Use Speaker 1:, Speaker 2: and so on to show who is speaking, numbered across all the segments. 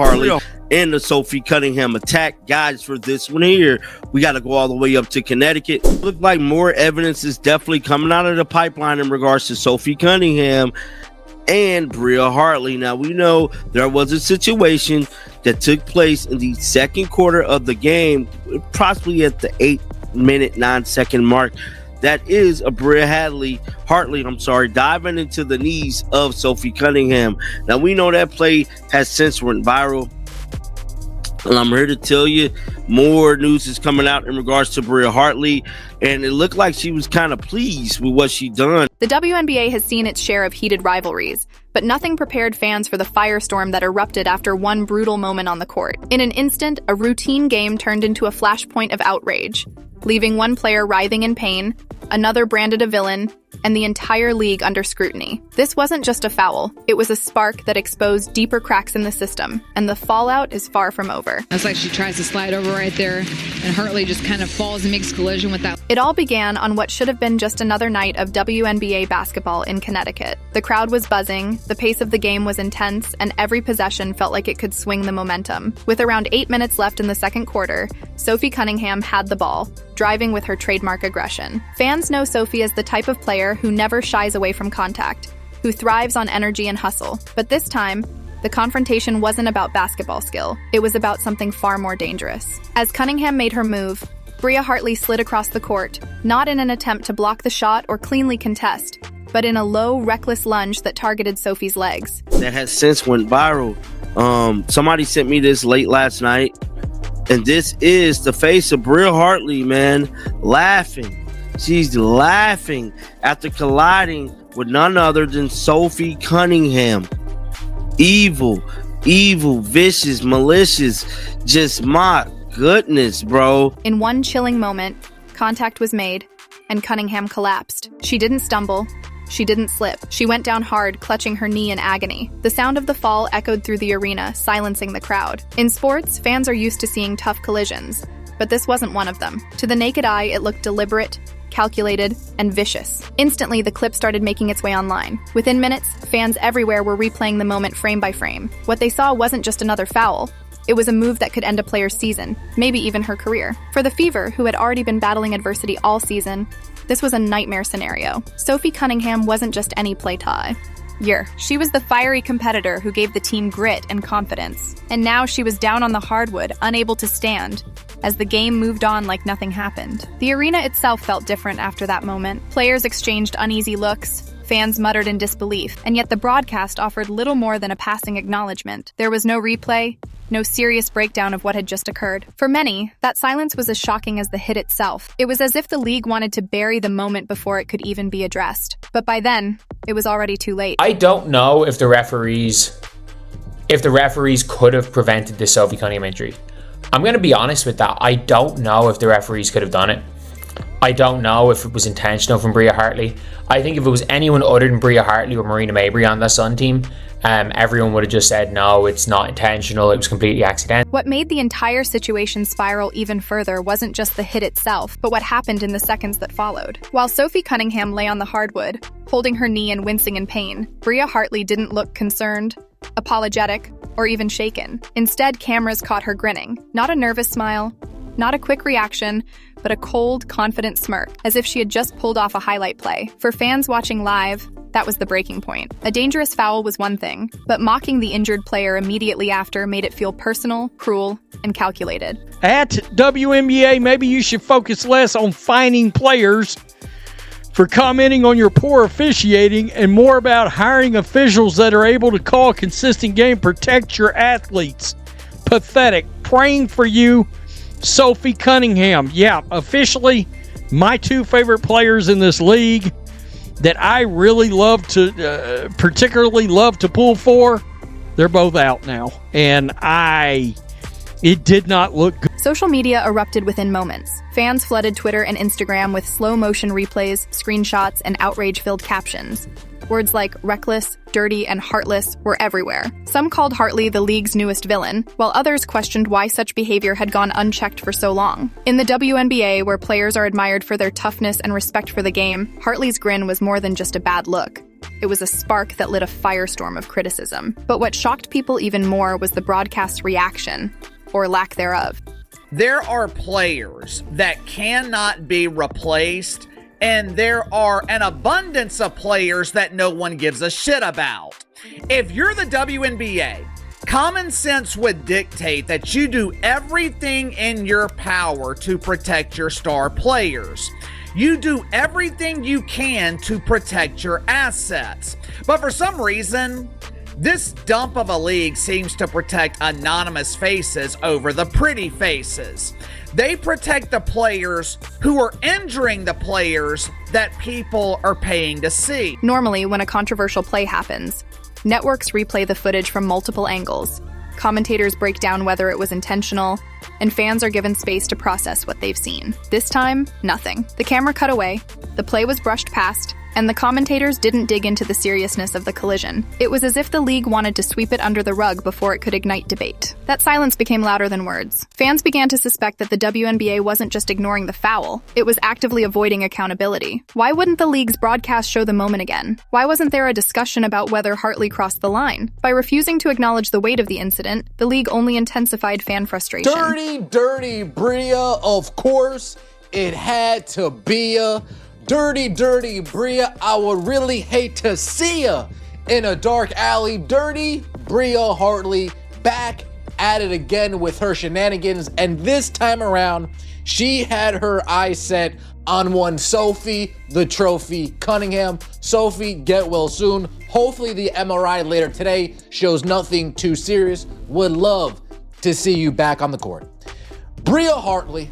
Speaker 1: Hartley and the Sophie Cunningham attack. Guys, for this one here, we got to go all the way up to Connecticut. Look like more evidence is definitely coming out of the pipeline in regards to Sophie Cunningham and Bria Hartley. Now, we know there was a situation that took place in the second quarter of the game, possibly at the 8-minute, 9-second mark. That is a Bria Hartley, diving into the knees of Sophie Cunningham. Now, we know that play has since went viral. And I'm here to tell you more news is coming out in regards to Bria Hartley. And it looked like she was kind of pleased with what she done.
Speaker 2: The WNBA has seen its share of heated rivalries, but nothing prepared fans for the firestorm that erupted after one brutal moment on the court. In an instant, a routine game turned into a flashpoint of outrage, leaving one player writhing in pain, another branded a villain, and the entire league under scrutiny. This wasn't just a foul, it was a spark that exposed deeper cracks in the system, and the fallout is far from over.
Speaker 3: It's like she tries to slide over right there, and Hartley just kind of falls and makes collision with that.
Speaker 2: It all began on what should have been just another night of WNBA basketball in Connecticut. The crowd was buzzing, the pace of the game was intense, and every possession felt like it could swing the momentum. With around 8 minutes left in the second quarter, Sophie Cunningham had the ball, driving with her trademark aggression. Fans know Sophie as the type of player who never shies away from contact, who thrives on energy and hustle. But this time, the confrontation wasn't about basketball skill. It was about something far more dangerous. As Cunningham made her move, Bria Hartley slid across the court, not in an attempt to block the shot or cleanly contest, but in a low, reckless lunge that targeted Sophie's legs.
Speaker 1: That has since went viral. Somebody sent me this late last night, and this is the face of Bria Hartley, man, laughing. She's laughing after colliding with none other than Sophie Cunningham. Evil, vicious, malicious, just my goodness, bro.
Speaker 2: In one chilling moment, contact was made, and Cunningham collapsed. She didn't stumble. She didn't slip. She went down hard, clutching her knee in agony. The sound of the fall echoed through the arena, silencing the crowd. In sports, fans are used to seeing tough collisions, but this wasn't one of them. To the naked eye, it looked deliberate, calculated, and vicious. Instantly, the clip started making its way online. Within minutes, fans everywhere were replaying the moment frame by frame. What they saw wasn't just another foul. It was a move that could end a player's season, maybe even her career. For the Fever, who had already been battling adversity all season, this was a nightmare scenario. Sophie Cunningham wasn't just any play tie. She was the fiery competitor who gave the team grit and confidence. And now she was down on the hardwood, unable to stand, as the game moved on like nothing happened. The arena itself felt different after that moment. Players exchanged uneasy looks, fans muttered in disbelief, and yet the broadcast offered little more than a passing acknowledgement. There was no replay, no serious breakdown of what had just occurred. For many, that silence was as shocking as the hit itself. It was as if the league wanted to bury the moment before it could even be addressed. But by then, it was already too late.
Speaker 4: I don't know if the referees could have prevented the Sophie Cunningham injury. I'm going to be honest with that. I don't know if the referees could have done it. I don't know if it was intentional from Bria Hartley. I think if it was anyone other than Bria Hartley or Marina Mabrey on the Sun team, everyone would have just said, no, it's not intentional, it was completely accidental.
Speaker 2: What made the entire situation spiral even further wasn't just the hit itself, but what happened in the seconds that followed. While Sophie Cunningham lay on the hardwood, holding her knee and wincing in pain, Bria Hartley didn't look concerned, apologetic, or even shaken. Instead, cameras caught her grinning. Not a nervous smile, not a quick reaction, but a cold, confident smirk, as if she had just pulled off a highlight play. For fans watching live, that was the breaking point. A dangerous foul was one thing, but mocking the injured player immediately after made it feel personal, cruel, and calculated.
Speaker 5: At WNBA, maybe you should focus less on fining players for commenting on your poor officiating and more about hiring officials that are able to call a consistent game, protect your athletes. Pathetic. Praying for you, Sophie Cunningham. Yeah, officially, my two favorite players in this league that I really particularly love to pull for, they're both out now. And it did not look good.
Speaker 2: Social media erupted within moments. Fans flooded Twitter and Instagram with slow-motion replays, screenshots, and outrage-filled captions. Words like reckless, dirty, and heartless were everywhere. Some called Hartley the league's newest villain, while others questioned why such behavior had gone unchecked for so long. In the WNBA, where players are admired for their toughness and respect for the game, Hartley's grin was more than just a bad look. It was a spark that lit a firestorm of criticism. But what shocked people even more was the broadcast's reaction, or lack thereof.
Speaker 6: There are players that cannot be replaced, and there are an abundance of players that no one gives a shit about. If you're the WNBA, common sense would dictate that you do everything in your power to protect your star players. You do everything you can to protect your assets. But for some reason, this dump of a league seems to protect anonymous faces over the pretty faces. They protect the players who are injuring the players that people are paying to see.
Speaker 2: Normally, when a controversial play happens, networks replay the footage from multiple angles. Commentators break down whether it was intentional, and fans are given space to process what they've seen. This time, nothing. The camera cut away, the play was brushed past, and the commentators didn't dig into the seriousness of the collision. It was as if the league wanted to sweep it under the rug before it could ignite debate. That silence became louder than words. Fans began to suspect that the WNBA wasn't just ignoring the foul, it was actively avoiding accountability. Why wouldn't the league's broadcast show the moment again? Why wasn't there a discussion about whether Hartley crossed the line? By refusing to acknowledge the weight of the incident, the league only intensified fan frustration.
Speaker 7: Dirty Bria, of course, it had to be a dirty Bria. I would really hate to see ya in a dark alley. Dirty Bria Hartley back at it again with her shenanigans, and this time around, she had her eyes set on one Sophie, the trophy Cunningham. Sophie, get well soon. Hopefully the MRI later today shows nothing too serious. Would love to see you back on the court. Bria Hartley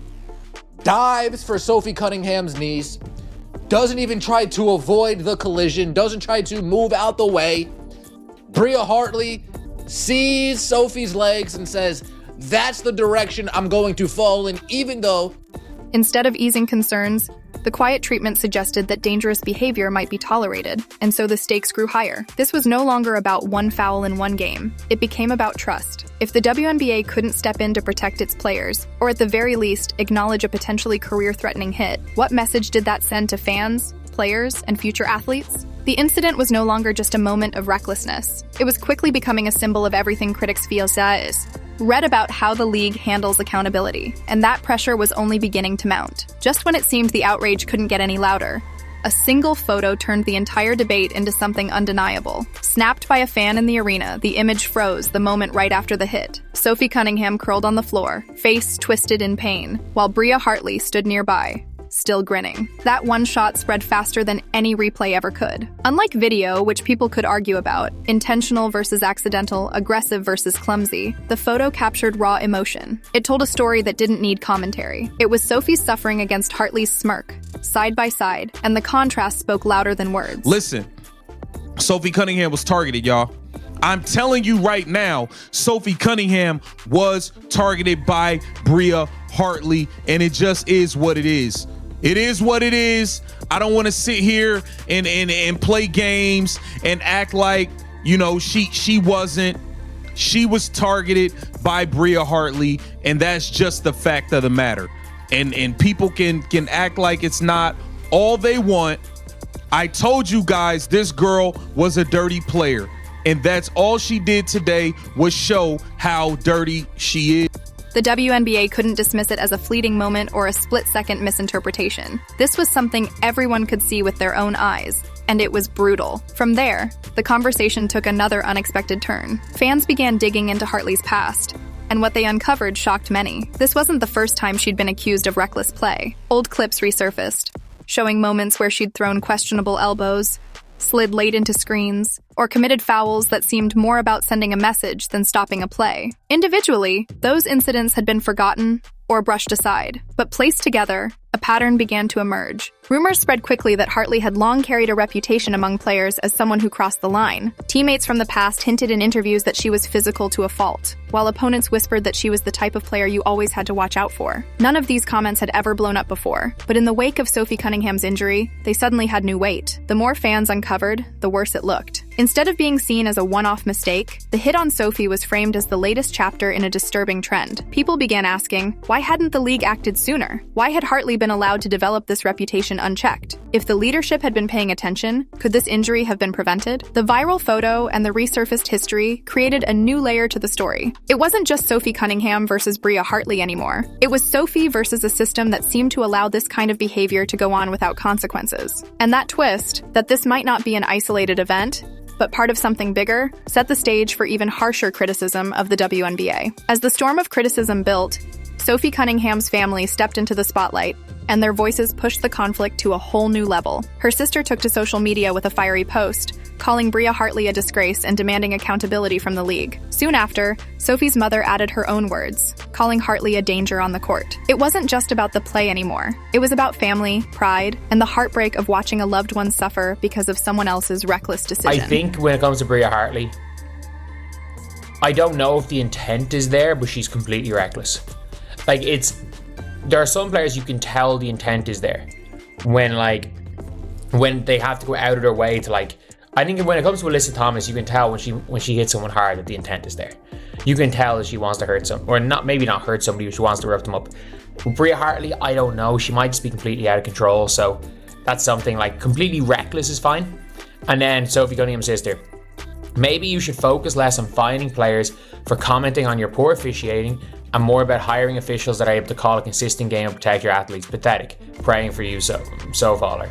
Speaker 7: dives for Sophie Cunningham's knees, doesn't even try to avoid the collision, doesn't try to move out the way. Bria Hartley sees Sophie's legs and says, that's the direction I'm going to fall in, even though...
Speaker 2: Instead of easing concerns, the quiet treatment suggested that dangerous behavior might be tolerated, and so the stakes grew higher. This was no longer about one foul in one game. It became about trust. If the WNBA couldn't step in to protect its players, or at the very least, acknowledge a potentially career-threatening hit, what message did that send to fans, players, and future athletes? The incident was no longer just a moment of recklessness. It was quickly becoming a symbol of everything critics feel is. Read about how the league handles accountability, and that pressure was only beginning to mount. Just when it seemed the outrage couldn't get any louder, a single photo turned the entire debate into something undeniable. Snapped by a fan in the arena, the image froze the moment right after the hit. Sophie Cunningham curled on the floor, face twisted in pain, while Bria Hartley stood nearby, still grinning. That one shot spread faster than any replay ever could. Unlike video, which people could argue about, intentional versus accidental, aggressive versus clumsy, the photo captured raw emotion. It told a story that didn't need commentary. It was Sophie's suffering against Hartley's smirk, side by side, and the contrast spoke louder than words.
Speaker 8: Listen, Sophie Cunningham was targeted, y'all. I'm telling you right now, Sophie Cunningham was targeted by Bria Hartley, and it just is what it is. It is what it is. I don't want to sit here and play games and act like, you know, she wasn't. She was targeted by Bria Hartley, and that's just the fact of the matter. And people can act like it's not all they want. I told you guys this girl was a dirty player, and that's all she did today was show how dirty she is.
Speaker 2: The WNBA couldn't dismiss it as a fleeting moment or a split-second misinterpretation. This was something everyone could see with their own eyes, and it was brutal. From there, the conversation took another unexpected turn. Fans began digging into Hartley's past, and what they uncovered shocked many. This wasn't the first time she'd been accused of reckless play. Old clips resurfaced, showing moments where she'd thrown questionable elbows, slid late into screens, or committed fouls that seemed more about sending a message than stopping a play. Individually, those incidents had been forgotten or brushed aside, but placed together, a pattern began to emerge. Rumors spread quickly that Hartley had long carried a reputation among players as someone who crossed the line. Teammates from the past hinted in interviews that she was physical to a fault, while opponents whispered that she was the type of player you always had to watch out for. None of these comments had ever blown up before, but in the wake of Sophie Cunningham's injury, they suddenly had new weight. The more fans uncovered, the worse it looked. Instead of being seen as a one-off mistake, the hit on Sophie was framed as the latest chapter in a disturbing trend. People began asking, why hadn't the league acted sooner? Why had Hartley been allowed to develop this reputation unchecked? If the leadership had been paying attention, could this injury have been prevented? The viral photo and the resurfaced history created a new layer to the story. It wasn't just Sophie Cunningham versus Bria Hartley anymore. It was Sophie versus a system that seemed to allow this kind of behavior to go on without consequences. And that twist, that this might not be an isolated event, but part of something bigger, set the stage for even harsher criticism of the WNBA. As the storm of criticism built, Sophie Cunningham's family stepped into the spotlight, and their voices pushed the conflict to a whole new level. Her sister took to social media with a fiery post, calling Bria Hartley a disgrace and demanding accountability from the league. Soon after, Sophie's mother added her own words, calling Hartley a danger on the court. It wasn't just about the play anymore. It was about family, pride, and the heartbreak of watching a loved one suffer because of someone else's reckless decision.
Speaker 4: I think when it comes to Bria Hartley, I don't know if the intent is there, but she's completely reckless. Like, there are some players you can tell the intent is there when they have to go out of their way to I think when it comes to Alyssa Thomas, you can tell when she hits someone hard that the intent is there. You can tell that she wants to hurt or maybe not hurt somebody, but she wants to rough them up. With Bria Hartley, I don't know. She might just be completely out of control. So that's something completely reckless is fine. And then Sophie Cunningham's sister. Maybe you should focus less on fining players for commenting on your poor officiating and more about hiring officials that are able to call a consistent game and protect your athletes. Pathetic. Praying for you, so Fowler.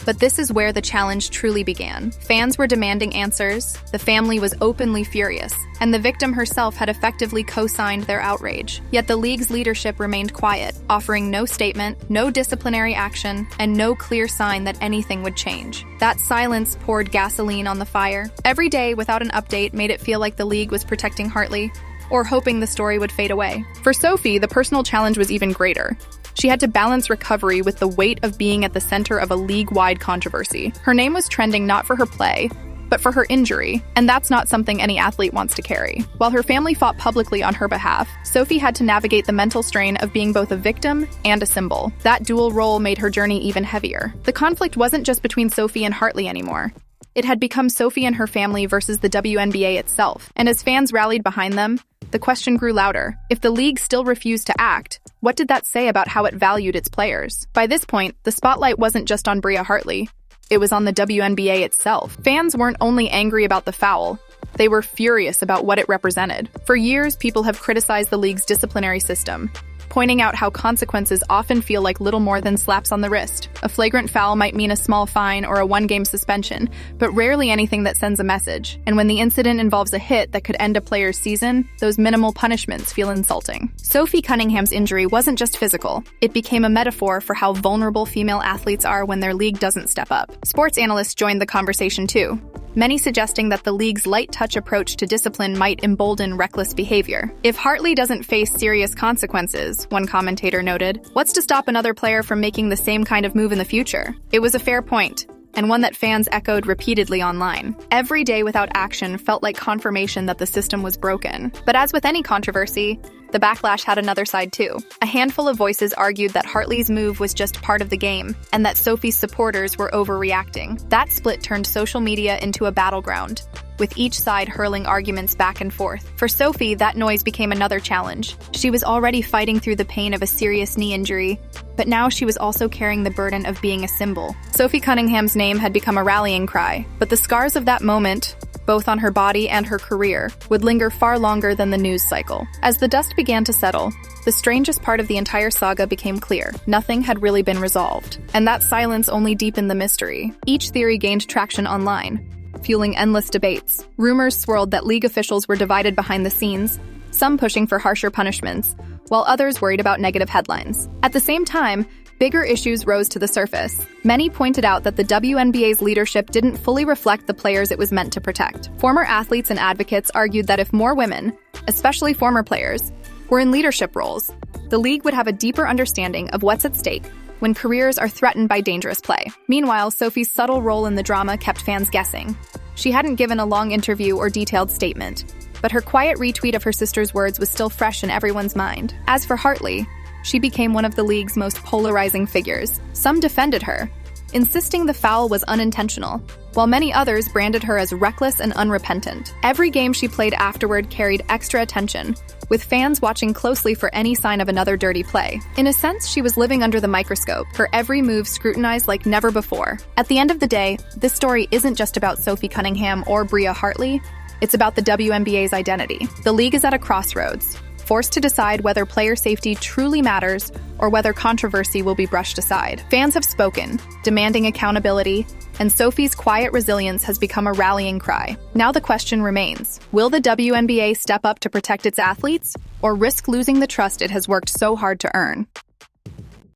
Speaker 2: But this is where the challenge truly began. Fans were demanding answers, the family was openly furious, and the victim herself had effectively co-signed their outrage. Yet the league's leadership remained quiet, offering no statement, no disciplinary action, and no clear sign that anything would change. That silence poured gasoline on the fire. Every day without an update made it feel like the league was protecting Hartley, or hoping the story would fade away. For Sophie, the personal challenge was even greater. She had to balance recovery with the weight of being at the center of a league-wide controversy. Her name was trending not for her play, but for her injury, and that's not something any athlete wants to carry. While her family fought publicly on her behalf, Sophie had to navigate the mental strain of being both a victim and a symbol. That dual role made her journey even heavier. The conflict wasn't just between Sophie and Hartley anymore. It had become Sophie and her family versus the WNBA itself, and as fans rallied behind them, the question grew louder. If the league still refused to act, what did that say about how it valued its players? By this point, the spotlight wasn't just on Bria Hartley. It was on the WNBA itself. Fans weren't only angry about the foul, they were furious about what it represented. For years, people have criticized the league's disciplinary system, pointing out how consequences often feel like little more than slaps on the wrist. A flagrant foul might mean a small fine or a one-game suspension, but rarely anything that sends a message. And when the incident involves a hit that could end a player's season, those minimal punishments feel insulting. Sophie Cunningham's injury wasn't just physical. It became a metaphor for how vulnerable female athletes are when their league doesn't step up. Sports analysts joined the conversation too, many suggesting that the league's light-touch approach to discipline might embolden reckless behavior. If Hartley doesn't face serious consequences, one commentator noted, what's to stop another player from making the same kind of move in the future? It was a fair point, and one that fans echoed repeatedly online. Every day without action felt like confirmation that the system was broken. But as with any controversy, the backlash had another side too. A handful of voices argued that Hartley's move was just part of the game, and that Sophie's supporters were overreacting. That split turned social media into a battleground, with each side hurling arguments back and forth. For Sophie, that noise became another challenge. She was already fighting through the pain of a serious knee injury, but now she was also carrying the burden of being a symbol. Sophie Cunningham's name had become a rallying cry, but the scars of that moment, both on her body and her career, would linger far longer than the news cycle. As the dust began to settle, the strangest part of the entire saga became clear. Nothing had really been resolved, and that silence only deepened the mystery. Each theory gained traction online, fueling endless debates. Rumors swirled that league officials were divided behind the scenes, some pushing for harsher punishments, while others worried about negative headlines. At the same time, bigger issues rose to the surface. Many pointed out that the WNBA's leadership didn't fully reflect the players it was meant to protect. Former athletes and advocates argued that if more women, especially former players, were in leadership roles, the league would have a deeper understanding of what's at stake when careers are threatened by dangerous play. Meanwhile, Sophie's subtle role in the drama kept fans guessing. She hadn't given a long interview or detailed statement, but her quiet retweet of her sister's words was still fresh in everyone's mind. As for Hartley, she became one of the league's most polarizing figures. Some defended her, insisting the foul was unintentional, while many others branded her as reckless and unrepentant. Every game she played afterward carried extra attention, with fans watching closely for any sign of another dirty play. In a sense, she was living under the microscope, her every move scrutinized like never before. At the end of the day, this story isn't just about Sophie Cunningham or Bria Hartley, it's about the WNBA's identity. The league is at a crossroads, forced to decide whether player safety truly matters or whether controversy will be brushed aside. Fans have spoken, demanding accountability, and Sophie's quiet resilience has become a rallying cry. Now the question remains, will the WNBA step up to protect its athletes or risk losing the trust it has worked so hard to earn?